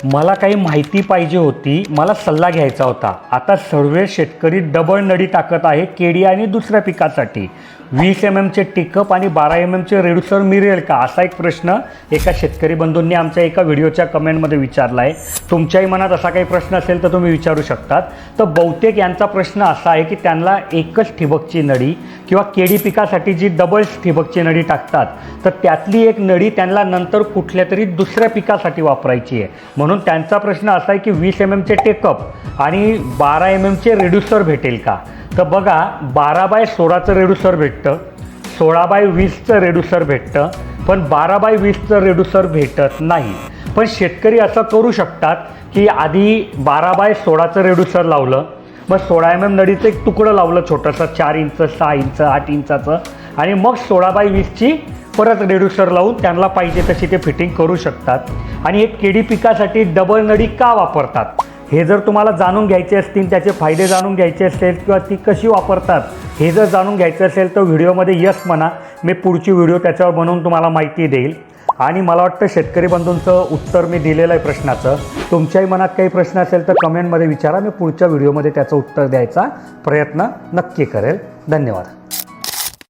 मला काही माहिती पाहिजे होती, मला सल्ला घ्यायचा होता। आता सर्व शेतकरी डबल नळी टाकत आहे केळी आणि दुसऱ्या पिकासाठी। 20 mm चे टिकअप आणि 12 mm चे रेड्यूसर मिळेल का, असा एक प्रश्न एका शेतकरी बंधूंनी आमच्या एका व्हिडिओच्या कमेंटमध्ये विचारला आहे। तुमच्याही मनात असा काही प्रश्न असेल तर तुम्ही विचारू शकतात। तर बहुतेक यांचा प्रश्न असा आहे की त्यांना एकच ठिबकची नळी किंवा केळी पिकासाठी जी डबल ठिबकची नळी टाकतात तर त्यातली एक नळी त्यांना नंतर कुठल्या तरी दुसऱ्या पिकासाठी वापरायची आहे। म्हणून त्यांचा प्रश्न असा आहे की 20 mm चे टेकअप आणि 12 mm चे रेड्यूसर भेटेल का। तर बघा 12/16चं रेड्यूसर भेटतं, 16/20चं रेड्यूसर भेटतं, पण 12/20चं रेड्यूसर भेटत नाही। पण शेतकरी असं करू शकतात की आधी 12/16चं रेड्यूसर लावलं, मग 16 mm नळीचं एक तुकडं लावलं छोटंसं 4 इंच 6 इंच 8 इंचाचं, आणि मग 16/20ची परत रेड्यूसर लावून त्यांना पाहिजे तशी ते फिटिंग करू शकतात। आणि एक केळी पिकासाठी डबल नळी का वापरतात हे जर तुम्हाला जाणून घ्यायचे असतील, त्याचे फायदे जाणून घ्यायचे असेल किंवा ती कशी वापरतात हे जर जाणून घ्यायचं असेल तर व्हिडिओमध्ये यस म्हणा, मी पुढची व्हिडिओ त्याच्यावर बनवून तुम्हाला माहिती देईल। आणि मला वाटतं शेतकरी बंधूंचं उत्तर मी दिलेलं आहे प्रश्नाचं। तुमच्याही मनात काही प्रश्न असेल तर कमेंटमध्ये विचारा, मी पुढच्या व्हिडिओमध्ये त्याचं उत्तर द्यायचा प्रयत्न नक्की करेल। धन्यवाद।